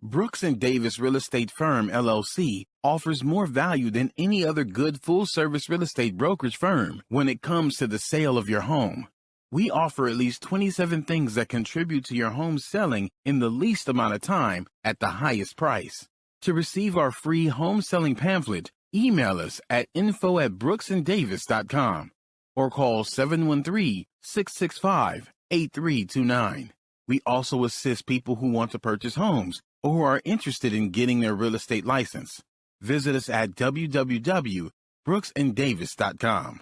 Brooks & Davis Real Estate Firm, LLC, offers more value than any other good full-service real estate brokerage firm when it comes to the sale of your home. We offer at least 27 things that contribute to your home selling in the least amount of time at the highest price. To receive our free home selling pamphlet, email us at info@brooksanddavis.com or call 713-665-8329. We also assist people who want to purchase homes or who are interested in getting their real estate license. Visit us at www.brooksanddavis.com.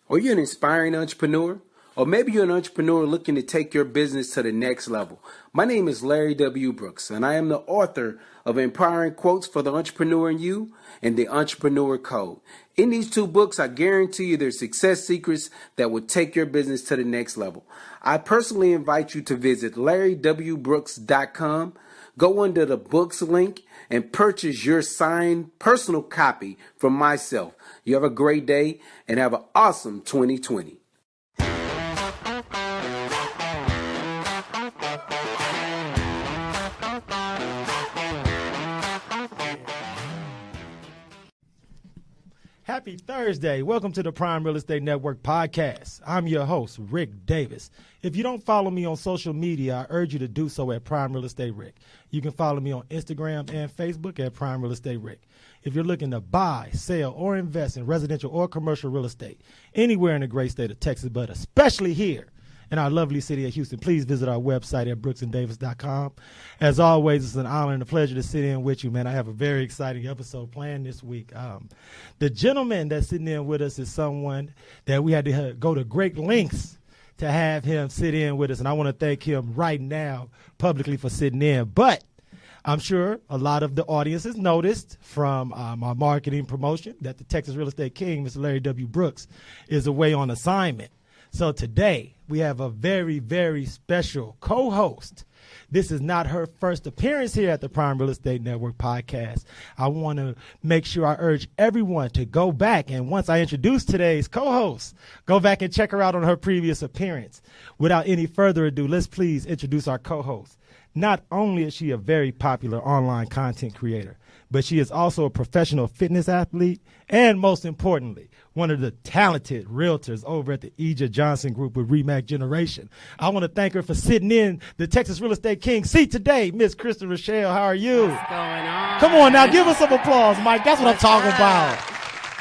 Are you an inspiring entrepreneur? Or maybe you're an entrepreneur looking to take your business to the next level. My name is Larry W. Brooks, and I am the author of Empowering Quotes for the Entrepreneur in You and The Entrepreneur Code. In these two books, I guarantee you there's success secrets that will take your business to the next level. I personally invite you to visit LarryWBrooks.com. Go under the books link and purchase your signed personal copy from myself. You have a great day and have an awesome 2020. Happy Thursday. Welcome to the Prime Real Estate Network podcast. I'm your host, Rick Davis. If you don't follow me on social media, I urge you to do so at Prime Real Estate Rick. You can follow me on Instagram and Facebook at Prime Real Estate Rick. If you're looking to buy, sell, or invest in residential or commercial real estate anywhere in the great state of Texas, but especially here in our lovely city of Houston, please visit our website at brooksanddavis.com. As always, it's an honor and a pleasure to sit in with you, man. I have a very exciting episode planned this week. The gentleman that's sitting in with us is someone that we had to go to great lengths to have him sit in with us, and I want to thank him right now publicly for sitting in. But I'm sure a lot of the audience has noticed from our marketing promotion that the Texas Real Estate King, Mr. Larry W. Brooks, is away on assignment. So today we have a very, very special co-host. This is not her first appearance here at the Prime Real Estate Network podcast. I want to make sure I urge everyone to go back, and once I introduce today's co-host, go back and check her out on her previous appearance. Without any further ado, let's please introduce our co-host. Not only is she a very popular online content creator, but she is also a professional fitness athlete and, most importantly, one of the talented realtors over at the EJ Johnson Group with RE/MAX Generation. I want to thank her for sitting in the Texas Real Estate King seat today. Miss Krista Rochelle, how are you? What's going on? Come on now, give us some applause, Mike. That's what I'm talking about.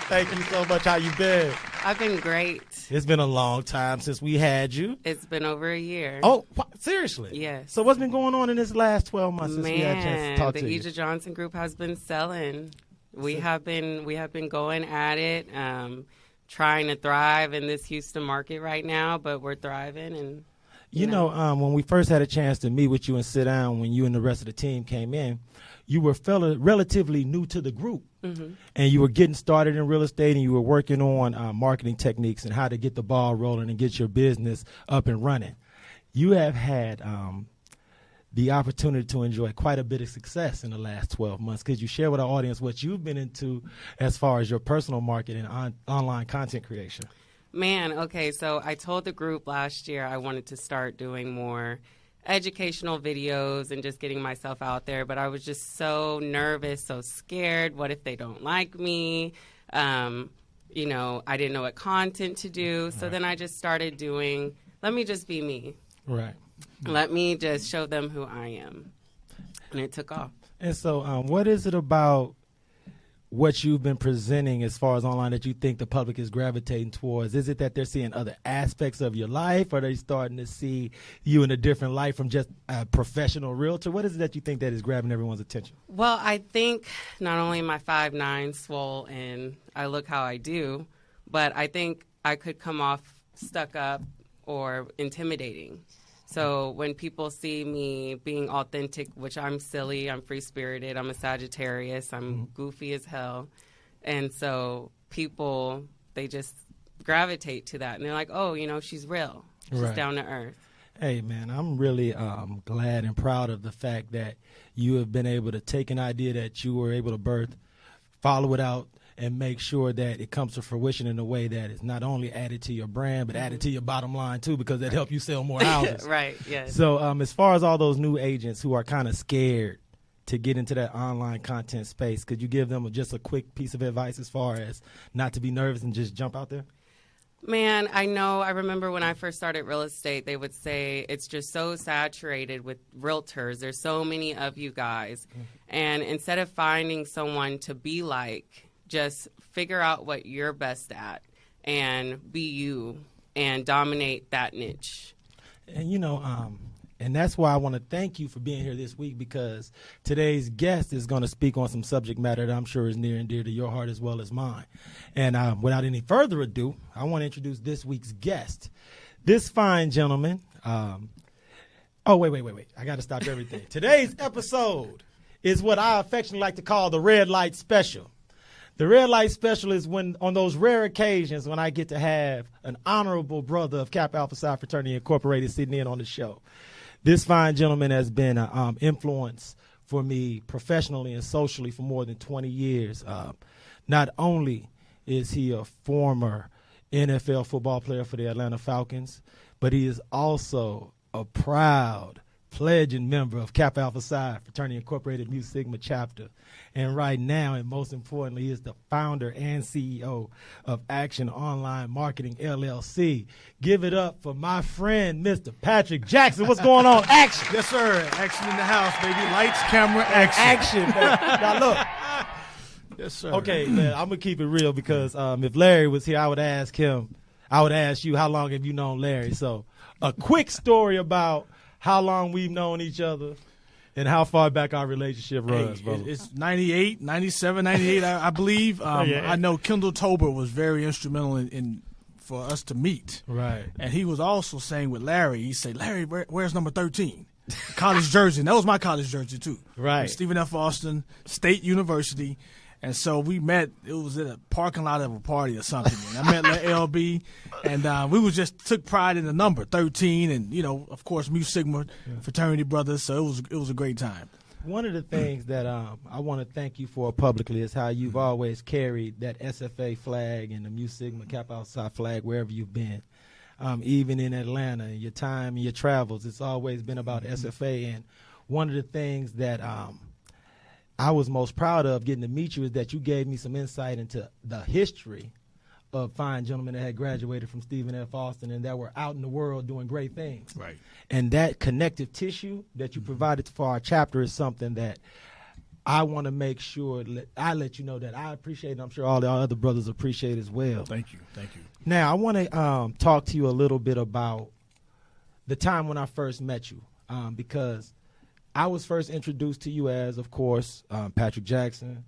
Thank you so much. How you been? I've been great. It's been a long time since we had you. It's been over a year. Oh, seriously? Yes. So what's been going on in this last 12 months since we had a chance to talk to you? The EJ Johnson Group has been selling. We have been going at it, trying to thrive in this Houston market right now, but we're thriving. And you know, when we first had a chance to meet with you and sit down, when you and the rest of the team came in, you were relatively new to the group, and you were getting started in real estate, and you were working on marketing techniques and how to get the ball rolling and get your business up and running. You have had the opportunity to enjoy quite a bit of success in the last 12 months. Could you share with our audience what you've been into as far as your personal marketing and online content creation? Man, okay, so I told the group last year I wanted to start doing more educational videos and just getting myself out there, but I was just so nervous, so scared. What if they don't like me? You know, I didn't know what content to do. So then I just started doing, let me just be me. Right. Let me just show them who I am. And it took off. And so what is it about what you've been presenting as far as online that you think the public is gravitating towards? Is it that they're seeing other aspects of your life, or are they starting to see you in a different light from just a professional realtor? What is it that you think that is grabbing everyone's attention? Well, I think not only am I 5'9", swole, and I look how I do, but I think I could come off stuck up or intimidating. So when people see me being authentic, which I'm silly, I'm free-spirited, I'm a Sagittarius, I'm goofy as hell. And so people, they just gravitate to that. And they're like, oh, you know, she's real. She's down to earth. Hey, man, I'm really glad and proud of the fact that you have been able to take an idea that you were able to birth, follow it out, and make sure that it comes to fruition in a way that is not only added to your brand, but added to your bottom line, too, because that helps you sell more houses. Right, yes. So as far as all those new agents who are kind of scared to get into that online content space. Could you give them just a quick piece of advice as far as not to be nervous and just jump out there? Man, I know. I remember when I first started real estate, they would say it's just so saturated with realtors. There's so many of you guys. And instead of finding someone to be like, just figure out what you're best at and be you and dominate that niche. And, and that's why I want to thank you for being here this week, because today's guest is going to speak on some subject matter that I'm sure is near and dear to your heart as well as mine. And without any further ado, I want to introduce this week's guest. This fine gentleman. Wait. I got to stop everything. Today's episode is what I affectionately like to call the Red Light Special. The Red Light Special is when, on those rare occasions when I get to have an honorable brother of Kappa Alpha Psi Fraternity Incorporated sitting in on the show. This fine gentleman has been an influence for me professionally and socially for more than 20 years. Not only is he a former NFL football player for the Atlanta Falcons, but he is also a proud pledging member of Kappa Alpha Psi Fraternity Incorporated Mu Sigma chapter. And right now, and most importantly, he is the founder and CEO of Action Online Marketing, LLC. Give it up for my friend, Mr. Patrick Jackson. What's going on? Action. Yes, sir. Action in the house, baby. Lights, camera, action. Action. Now, look. Yes, sir. Okay, man, I'm going to keep it real because if Larry was here, I would ask you, how long have you known Larry? So a quick story about how long we've known each other and how far back our relationship runs, brother. It's 98, 97, 98, I believe. I know Kendall Tober was very instrumental in for us to meet. Right. And he was also saying with Larry, he said, Larry, where's number 13? College jersey. And that was my college jersey, too. Right. Stephen F. Austin State University. And so we met. It was in a parking lot of a party or something. And I met LB, and we took pride in the number 13, and of course, Mu Sigma fraternity brothers. So it was a great time. One of the things that I want to thank you for publicly is how you've always carried that SFA flag and the Mu Sigma Kappa Alpha Psi flag wherever you've been, even in Atlanta. Your time and your travels, it's always been about SFA. And one of the things that I was most proud of getting to meet you is that you gave me some insight into the history of fine gentlemen that had graduated from Stephen F. Austin and that were out in the world doing great things. Right. And that connective tissue that you provided for our chapter is something that I want to make sure I let you know that I appreciate, and I'm sure all the other brothers appreciate as well. Thank you. Now, I want to talk to you a little bit about the time when I first met you, because I was first introduced to you as, of course, Patrick Jackson,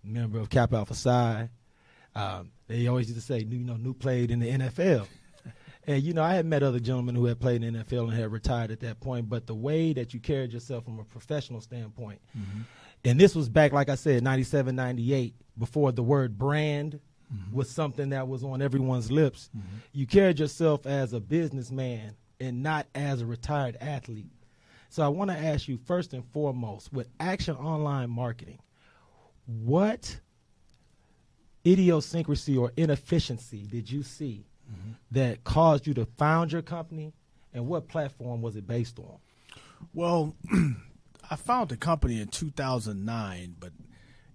member of Kappa Alpha Psi. They always used to say, new played in the NFL. And, I had met other gentlemen who had played in the NFL and had retired at that point, but the way that you carried yourself from a professional standpoint, and this was back, like I said, 97, 98, before the word brand was something that was on everyone's lips. You carried yourself as a businessman and not as a retired athlete. So I want to ask you first and foremost, with Action Online Marketing, what idiosyncrasy or inefficiency did you see that caused you to found your company, and what platform was it based on? Well, I found the company in 2009, but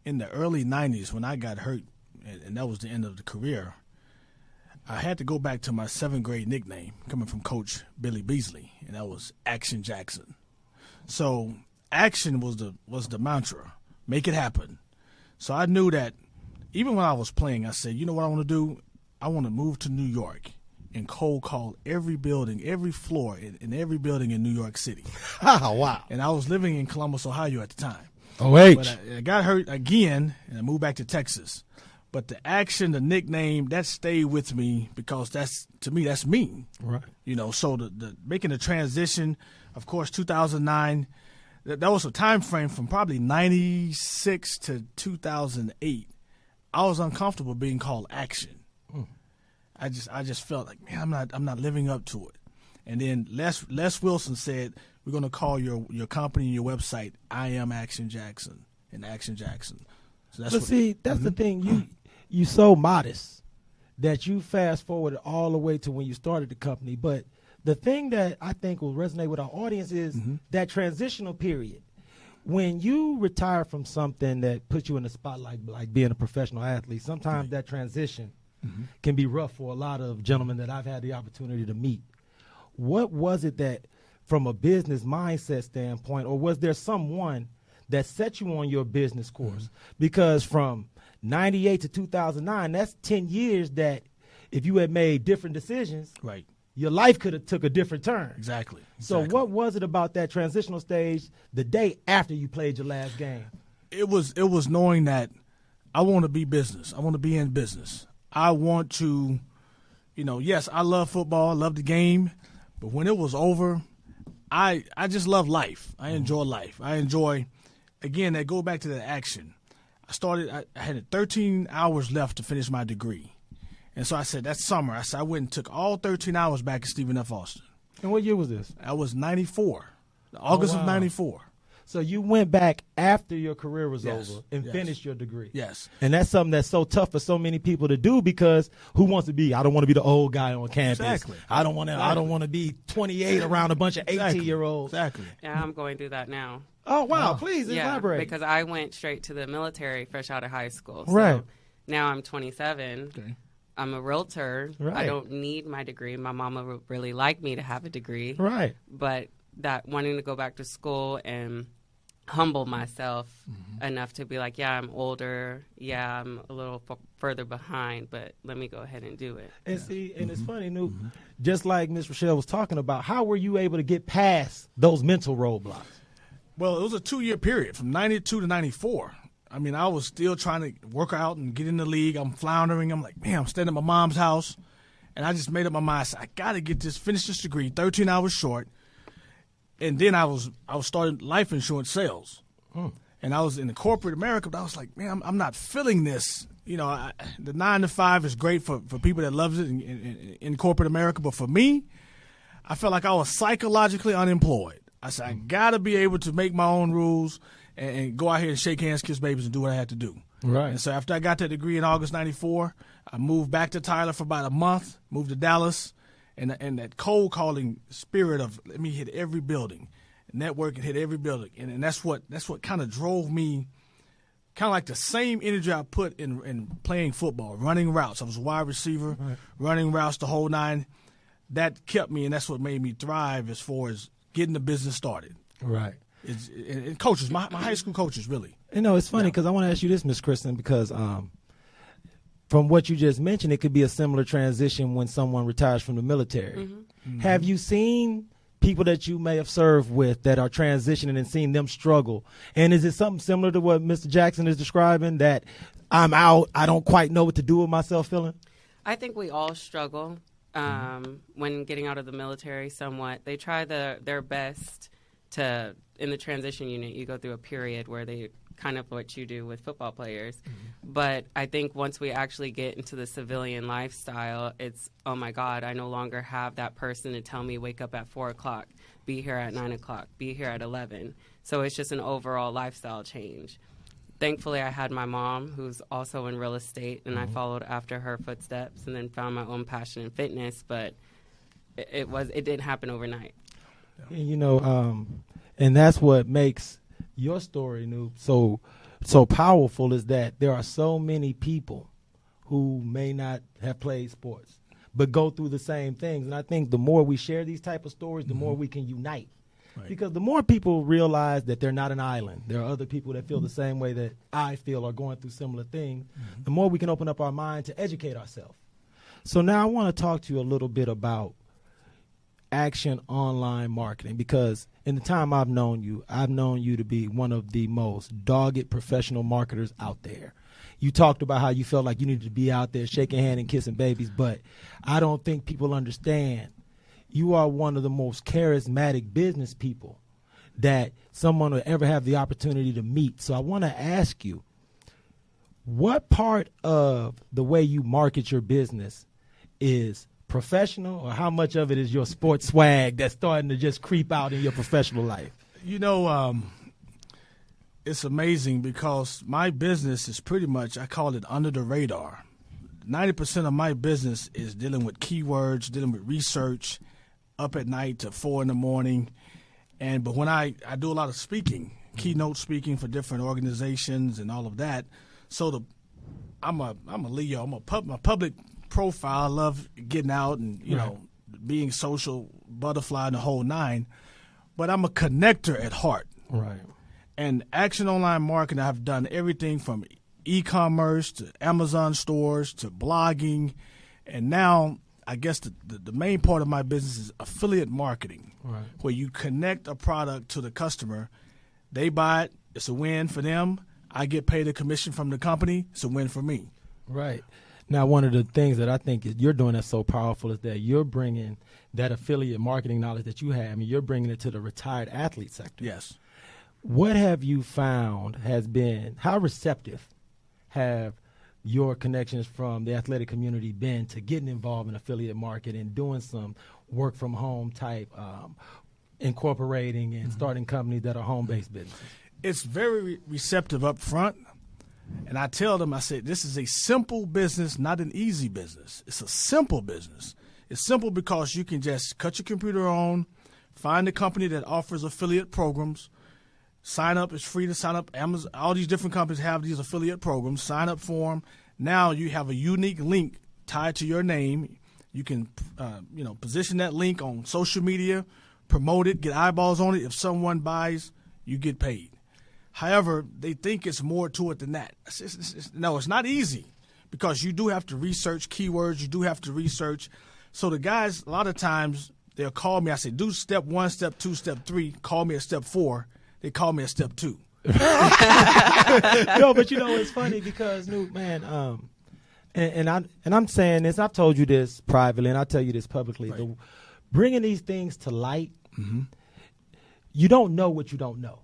in the early 90s when I got hurt, and that was the end of the career, I had to go back to my 7th grade nickname coming from Coach Billy Beasley, and that was Action Jackson. So action was the mantra, make it happen. So I knew that even when I was playing, I said, you know what I want to do? I want to move to New York and cold call every building, every floor in every building in New York City. Oh, wow. And I was living in Columbus, Ohio at the time. OH. But I got hurt again, and I moved back to Texas. But the action, the nickname, that stayed with me because to me, that's me. Right. So the making the transition, of course, 2009, that was a time frame from probably 96 to 2008. I was uncomfortable being called Action. I just felt like, man, I'm not living up to it. And then Les Wilson said, we're going to call your company and your website I Am Action Jackson and Action Jackson. So that's the thing. You so modest that you fast forward all the way to when you started the company. But the thing that I think will resonate with our audience is that transitional period When you retire from something that puts you in the spotlight, like being a professional athlete, sometimes that transition can be rough for a lot of gentlemen that I've had the opportunity to meet. What was it that, from a business mindset standpoint, or was there someone that set you on your business course? Because from 98 to 2009, that's 10 years that if you had made different decisions, Right. your life could have took a different turn. Exactly. So what was it about that transitional stage the day after you played your last game? It was knowing that I want to be business. I want to be in business. I want to, yes, I love football, I love the game, but when it was over, I just love life. I enjoy life. I enjoy, again, that go back to the action. I had 13 hours left to finish my degree. And so I said, that summer, I went and took all 13 hours back at Stephen F. Austin. And what year was this? I was 94, August of 94. So you went back after your career was Yes, over and yes. finished your degree. Yes. And that's something that's so tough for so many people to do, because who wants to be? I don't want to be the old guy on campus. Exactly. I don't want to be 28 around a bunch of 18-year-olds. Exactly. Yeah, I'm going through that now. Oh wow! Please Yeah, elaborate. because I went straight to the military fresh out of high school. So Right. now I'm 27. Okay. I'm a realtor. Right. I don't need my degree. My mama would really like me to have a degree. Right. But that wanting to go back to school and humble myself enough to be like, yeah, I'm older. Yeah, I'm a little further behind, but let me go ahead and do it. And see, and it's funny, Noop, just like Miss Rochelle was talking about, how were you able to get past those mental roadblocks? Well, it was a 2-year period from 92 to 94. I mean, I was still trying to work out and get in the league. I'm floundering. I'm like, man, I'm staying at my mom's house. And I just made up my mind. I said, I got to finish this degree, 13 hours short. And then I was starting life insurance sales. And I was in the corporate America, but I was like, man, I'm not feeling this. The 9 to 5 is great for people that loves it in corporate America. But for me, I felt like I was psychologically unemployed. I said, I got to be able to make my own rules and go out here and shake hands, kiss babies, and do what I had to do. Right. And so after I got that degree in August 94, I moved back to Tyler for about a month, moved to Dallas, and that cold calling spirit of let me hit every building, network and hit every building. And that's what kind of drove me, kind of like the same energy I put in playing football, running routes. I was a wide receiver, running routes the whole nine. That kept me, and that's what made me thrive as far as getting the business started. Right. And coaches, my high school coaches, really. It's funny because I want to ask you this, Miss Kristen, because from what you just mentioned, it could be a similar transition when someone retires from the military. Have you seen people that you may have served with that are transitioning and seen them struggle? And is it something similar to what Mr. Jackson is describing, that I'm out, I don't quite know what to do with myself feeling? I think we all struggle when getting out of the military somewhat. They try their best to, in the transition unit, you go through a period where they kind of what you do with football players. But I think once we actually get into the civilian lifestyle, it's, oh my God, I no longer have that person to tell me wake up at 4 o'clock, be here at 9 o'clock, be here at 11. So it's just an overall lifestyle change. Thankfully, I had my mom, who's also in real estate, and I followed after her footsteps and then found my own passion in fitness. But it didn't happen overnight. And that's what makes your story, Noob, so powerful, is that there are so many people who may not have played sports but go through the same things. And I think the more we share these type of stories, the more we can unite. Right. Because the more people realize that they're not an island, there are other people that feel the same way that I feel are going through similar things, the more we can open up our mind to educate ourselves. So now I want to talk to you a little bit about action online marketing, because in the time I've known you to be one of the most dogged professional marketers out there. You talked about how you felt like you needed to be out there shaking hands and kissing babies, but I don't think people understand you are one of the most charismatic business people that someone will ever have the opportunity to meet. So I want to ask you, what part of the way you market your business is professional, or how much of it is your sports swag that's starting to just creep out in your professional life? It's amazing because my business is pretty much, I call it under the radar. 90% of my business is dealing with keywords, dealing with research, up at night to 4 in the morning. But when I do a lot of speaking, keynote speaking for different organizations and all of that, so I'm a Leo. I'm a public profile. I love getting out and you know being social butterfly and the whole nine. But I'm a connector at heart. Right. And Action Online Marketing, I've done everything from e-commerce to Amazon stores to blogging, and now I guess the main part of my business is affiliate marketing, where you connect a product to the customer. They buy it. It's a win for them. I get paid a commission from the company. It's a win for me. Right. Now, one of the things that I think you're doing that's so powerful is that you're bringing that affiliate marketing knowledge that you have, and you're bringing it to the retired athlete sector. Yes. What have you found has been, how receptive have your connections from the athletic community been to getting involved in affiliate marketing, doing some work from home type, incorporating and starting companies that are home-based businesses? It's very receptive up front. And I tell them, I say, this is a simple business, not an easy business. It's a simple business. It's simple because you can just cut your computer on, find a company that offers affiliate programs, sign up. It's free to sign up. Amazon, all these different companies have these affiliate programs. Sign up for them. Now you have a unique link tied to your name. You can, position that link on social media, promote it, get eyeballs on it. If someone buys, you get paid. However, they think it's more to it than that. No, it's not easy because you do have to research keywords. You do have to research. So the guys, a lot of times, they'll call me. I say, do step 1, step 2, step 3. Call me at step 4. They call me at step 2. No, but it's funny because, man, and I'm saying this. I've told you this privately, and I'll tell you this publicly. Right. Bringing these things to light, you don't know what you don't know.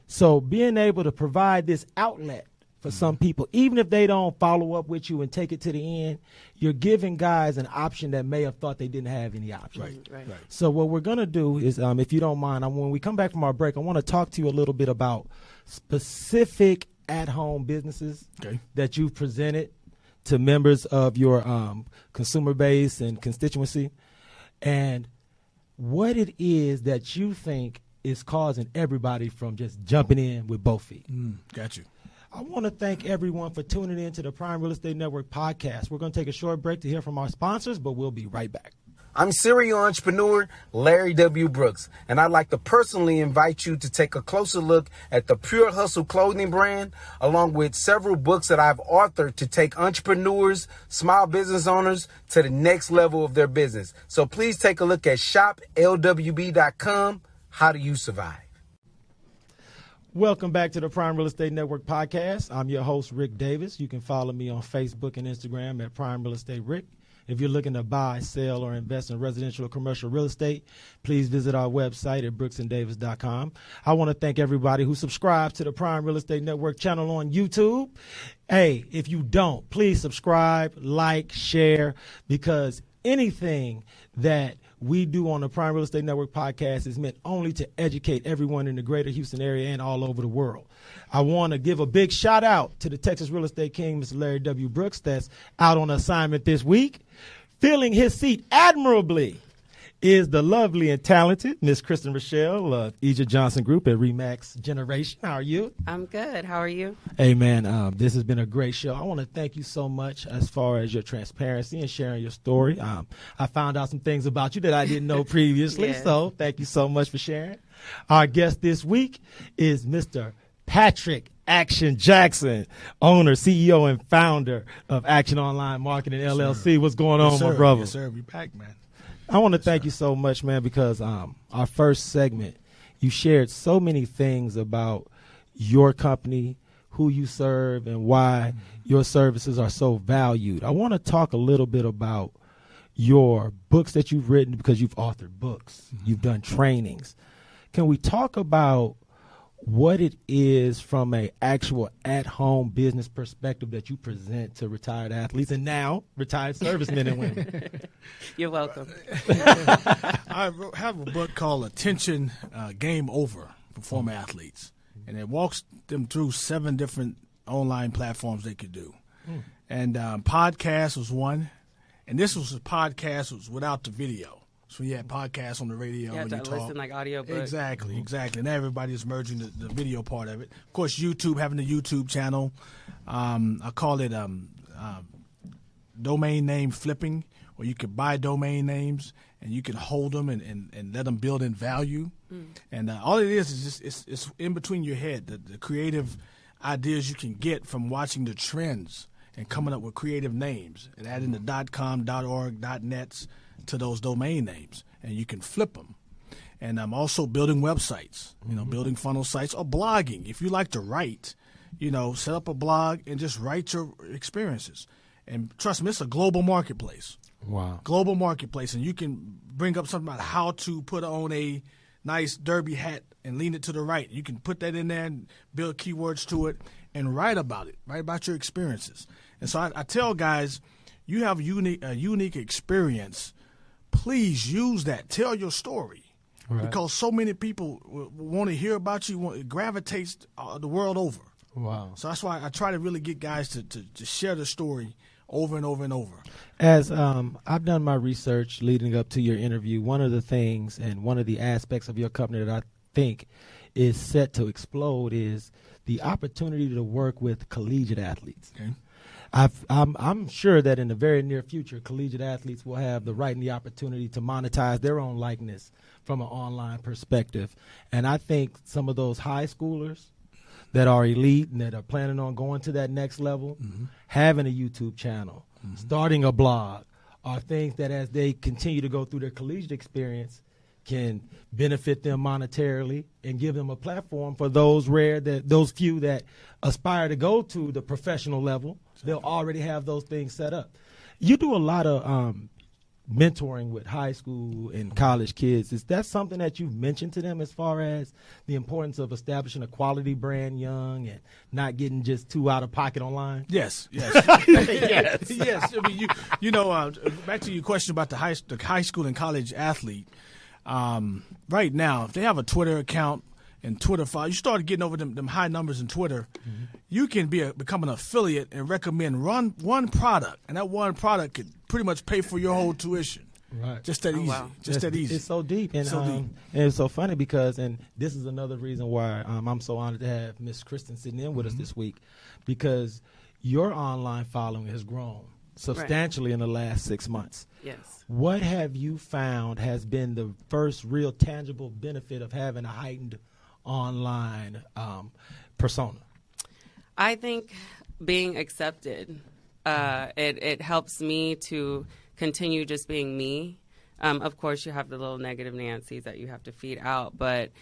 So being able to provide this outlet for some people, even if they don't follow up with you and take it to the end, you're giving guys an option that may have thought they didn't have any options. Right. So what we're going to do is, if you don't mind, when we come back from our break, I want to talk to you a little bit about specific at-home businesses that you've presented to members of your consumer base and constituency, and what it is that you think is causing everybody from just jumping in with both feet. Got you. I want to thank everyone for tuning in to the Prime Real Estate Network podcast. We're going to take a short break to hear from our sponsors, but we'll be right back. I'm serial entrepreneur Larry W. Brooks, and I'd like to personally invite you to take a closer look at the Pure Hustle clothing brand, along with several books that I've authored to take entrepreneurs, small business owners to the next level of their business. So please take a look at shoplwb.com. How do you survive? Welcome back to the Prime Real Estate Network podcast. I'm your host, Rick Davis. You can follow me on Facebook and Instagram at Prime Real Estate Rick. If you're looking to buy, sell, or invest in residential or commercial real estate, please visit our website at brooksanddavis.com. I want to thank everybody who subscribes to the Prime Real Estate Network channel on YouTube. Hey, if you don't, please subscribe, like, share, because anything that we do on the Prime Real Estate Network podcast is meant only to educate everyone in the greater Houston area and all over the world. I want to give a big shout out to the Texas Real Estate King, Mr. Larry W. Brooks, that's out on assignment this week. Filling his seat admirably is the lovely and talented Miss Kristen Rochelle of Egypt Johnson Group at REMAX Generation. How are you? I'm good. How are you? Hey, man, this has been a great show. I want to thank you so much as far as your transparency and sharing your story. I found out some things about you that I didn't know previously, Yes. so thank you so much for sharing. Our guest this week is Mr. Patrick Action Jackson, owner, CEO, and founder of Action Online Marketing LLC. What's going on, my brother? Yes, sir. We back, man. I want to thank you so much, man, because our first segment, you shared so many things about your company, who you serve, and why your services are so valued. I want to talk a little bit about your books that you've written, because you've authored books. You've done trainings. Can we talk about what it is from a actual at-home business perspective that you present to retired athletes and now retired servicemen and women? You're welcome. I have a book called Attention Game Over for former athletes, and it walks them through 7 different online platforms they could do. And podcast was one, and this was a podcast was without the video. So you had podcasts on the radio. You have and to you talk. listen like audiobook. Exactly. Now everybody is merging the video part of it. Of course, YouTube, having the YouTube channel. I call it domain name flipping, where you can buy domain names and you can hold them and let them build in value. And all it is just it's in between your head, the creative ideas you can get from watching the trends and coming up with creative names and adding the .com, .org, .nets to those domain names, and you can flip them. And I'm also building websites, building funnel sites or blogging. If you like to write, set up a blog and just write your experiences. And trust me, it's a global marketplace. Wow. Global marketplace. And you can bring up something about how to put on a nice derby hat and lean it to the right. You can put that in there and build keywords to it and write about it, write about your experiences. And so I tell guys, you have a unique experience. Please use that. Tell your story. Right. Because so many people want to hear about you. It gravitates the world over. Wow. So that's why I try to really get guys to share the story over and over and over. As I've done my research leading up to your interview, one of the things and one of the aspects of your company that I think is set to explode is the opportunity to work with collegiate athletes. Okay. I'm sure that in the very near future, collegiate athletes will have the right and the opportunity to monetize their own likeness from an online perspective. And I think some of those high schoolers that are elite and that are planning on going to that next level, having a YouTube channel, starting a blog, are things that as they continue to go through their collegiate experience can benefit them monetarily and give them a platform for those few that aspire to go to the professional level. They'll already have those things set up. You do a lot of mentoring with high school and college kids. Is that something that you've mentioned to them as far as the importance of establishing a quality brand young and not getting just too out of pocket online? Yes. yes. I mean, back to your question about the high school and college athlete. Right now, if they have a Twitter account and Twitter file, you start getting over them high numbers in Twitter. You can become an affiliate and recommend one product, and that one product could pretty much pay for your whole tuition. Right. Just that easy. Wow. Just that easy. It's so deep. And, deep. And it's so funny because, and this is another reason why I'm so honored to have Miss Kristen sitting in with us this week, because your online following has grown substantially in the last 6 months. Yes. What have you found has been the first real tangible benefit of having a heightened online persona? I think being accepted, it helps me to continue just being me. Of course, you have the little negative Nancy's that you have to feed out, but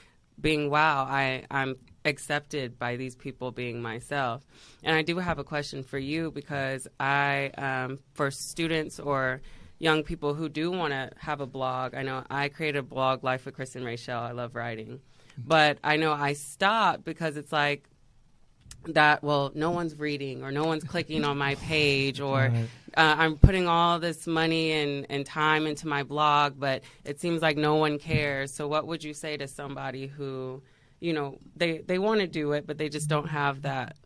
being I'm accepted by these people being myself. And I do have a question for you because for students or young people who do want to have a blog, I know I created a blog, Life with Kristen Rachel. I love writing. But I know I stopped because it's like that, no one's reading or no one's clicking on my page or I'm putting all this money and time into my blog, but it seems like no one cares. So what would you say to somebody who, they want to do it, but they just don't have that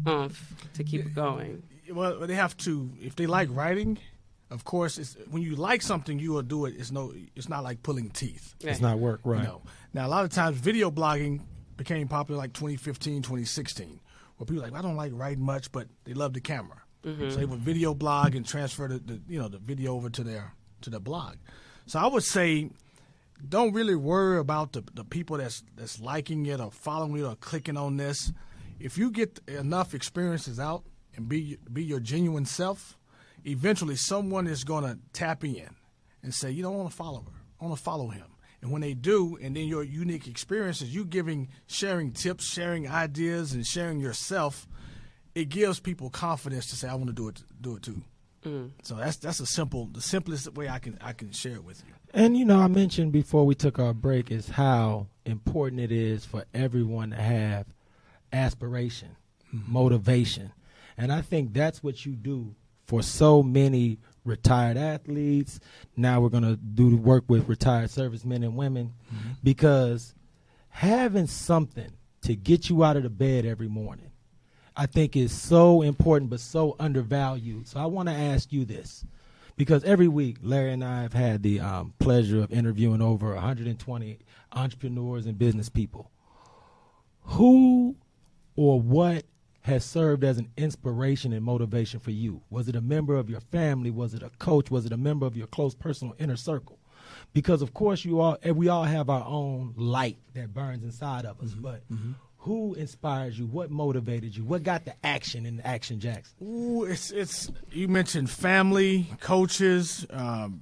oomph to keep it going? Well, they have to, if they like writing, of course, when you like something, you will do it. It's not like pulling teeth. It's not work, right? Now, a lot of times, video blogging became popular like 2015, 2016, where people are like, I don't like writing much, but they love the camera. So they would video blog and transfer the video over to their blog. So I would say, don't really worry about the people that's liking it or following it or clicking on this. If you get enough experiences out and be your genuine self, eventually someone is going to tap in and say, I want to follow her. I want to follow him. And when they do, and then your unique experiences, sharing tips, sharing ideas, and sharing yourself, it gives people confidence to say, I want to do it too. So that's the simplest way I can share it with you. And I mentioned before we took our break is how important it is for everyone to have aspiration, motivation. And I think that's what you do for so many retired athletes. Now we're going to do work with retired servicemen and women because having something to get you out of the bed every morning, I think is so important but so undervalued. So I want to ask you this Because every week, Larry and I have had the pleasure of interviewing over 120 entrepreneurs and business people. Who or what has served as an inspiration and motivation for you? Was it a member of your family? Was it a coach? Was it a member of your close personal inner circle? Because, of course, we all have our own light that burns inside of us. But who inspires you? What motivated you? What got the action in the Action Jackson? Ooh, it's you mentioned family, coaches,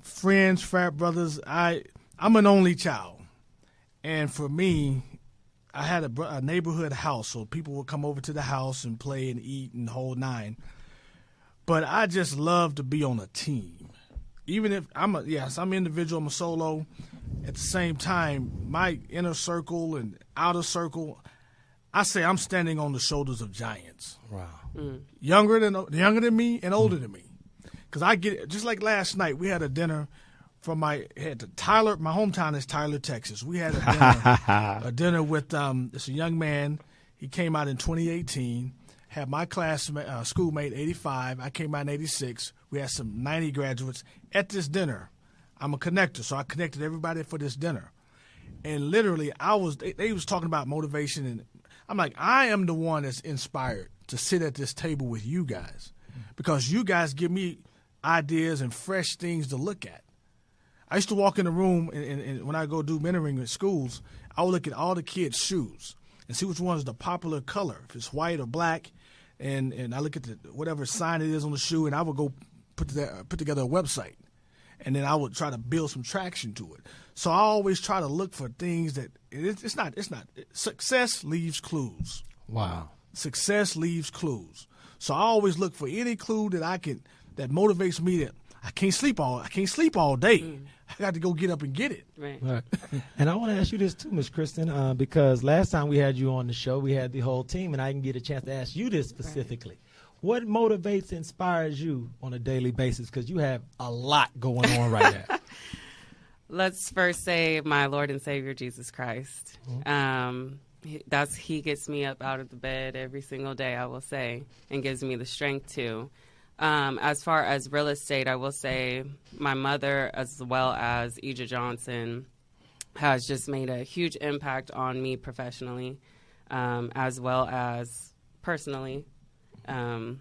friends, frat brothers. I'm an only child, and for me, I had a neighborhood house, so people would come over to the house and play and eat and the whole nine. But I just love to be on a team. Even if I'm individual, I'm a solo. At the same time, my inner circle and outer circle, I say I'm standing on the shoulders of giants. Wow. Younger than me and older than me. Because I get it. Just like last night, we had a dinner from my hometown is Tyler, Texas. We had a dinner with it's a young man. He came out in 2018. Had my schoolmate 85. I came out in 86. We had some 90 graduates at this dinner. I'm a connector, so I connected everybody for this dinner. And literally, they was talking about motivation, and I'm like, I am the one that's inspired to sit at this table with you guys, because you guys give me ideas and fresh things to look at. I used to walk in the room, and when I go do mentoring at schools, I would look at all the kids' shoes and see which one is the popular color, if it's white or black, and I look at whatever sign it is on the shoe, and I would go put together a website, and then I would try to build some traction to it. So I always try to look for things that it's not success leaves clues. Wow. Success leaves clues. So I always look for any clue that motivates me that I can't sleep all day. I got to go get up and get it. Right. And I want to ask you this too, Ms. Kristen, because last time we had you on the show, we had the whole team, and I didn't get a chance to ask you this specifically. Right. What motivates, inspires you on a daily basis? Because you have a lot going on right now. Let's first say my Lord and Savior, Jesus Christ. He gets me up out of the bed every single day, I will say, and gives me the strength to. As far as real estate, I will say my mother, as well as Ija Johnson, has just made a huge impact on me professionally, as well as personally. And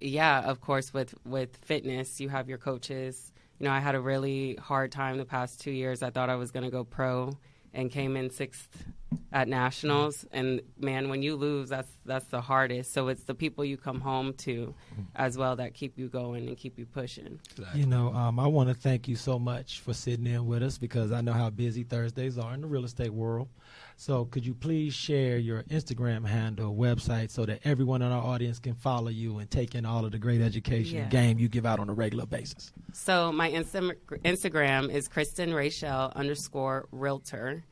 yeah, of course, with fitness, you have your coaches. You know, I had a really hard time the past 2 years. I thought I was going to go pro and came in 6th at nationals. And man, when you lose, that's the hardest. So it's the people you come home to as well that keep you going and keep you pushing. You know, I want to thank you so much for sitting in with us, because I know how busy Thursdays are in the real estate world. So could you please share your Instagram handle, website, so that everyone in our audience can follow you and take in all of the great education and game you give out on a regular basis? So my Instagram is KristenRachel_realtor.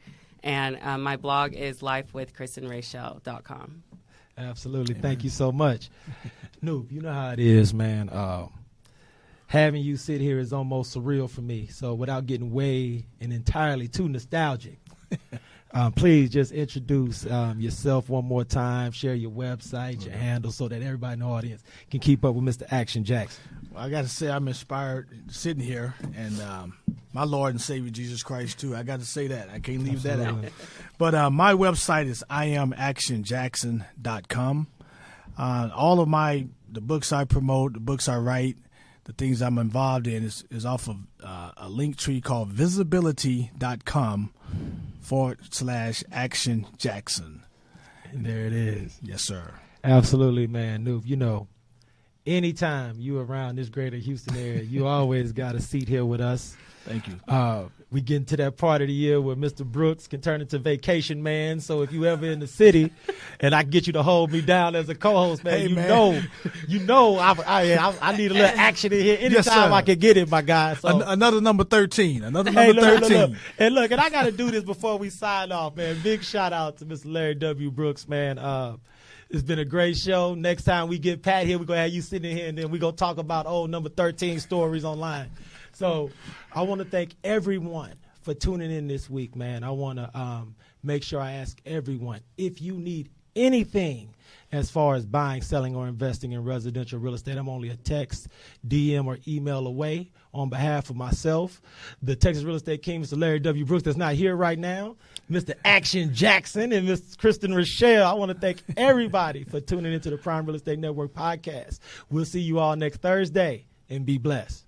And my blog is lifewithkristenrachel.com. Absolutely. Amen. Thank you so much. Noop, you know how it is, man. Having you sit here is almost surreal for me. So without getting way and entirely too nostalgic, please just introduce yourself one more time, share your website, your handle, so that everybody in the audience can keep up with Mr. Action Jackson. Well, I got to say I'm inspired sitting here, and my Lord and Savior Jesus Christ too. I got to say that. I can't leave that out. But my website is IamActionJackson.com. All of the books I promote, the books I write, the things I'm involved in is off of a link tree called visibility.com/Action Jackson. And there it is. Yes, sir. Absolutely, man. Noob, you know, anytime you around this greater Houston area, you always got a seat here with us. Thank you. We get into that part of the year where Mr. Brooks can turn into vacation man. So if you ever in the city and I get you to hold me down as a co-host, man, you know I need a little action in here anytime I can get it, my guy. So another number 13. Another number 13. And look, and I got to do this before we sign off, man. Big shout out to Mr. Larry W. Brooks, man. It's been a great show. Next time we get Pat here, we're going to have you sitting here, and then we're going to talk about old number 13 stories online. So I want to thank everyone for tuning in this week, man. I want to make sure I ask everyone, if you need anything as far as buying, selling, or investing in residential real estate, I'm only a text, DM, or email away. On behalf of myself, the Texas Real Estate King, Mr. Larry W. Brooks, that's not here right now, Mr. Action Jackson, and Ms. Kristen Rochelle, I want to thank everybody for tuning into the Prime Real Estate Network podcast. We'll see you all next Thursday, and be blessed.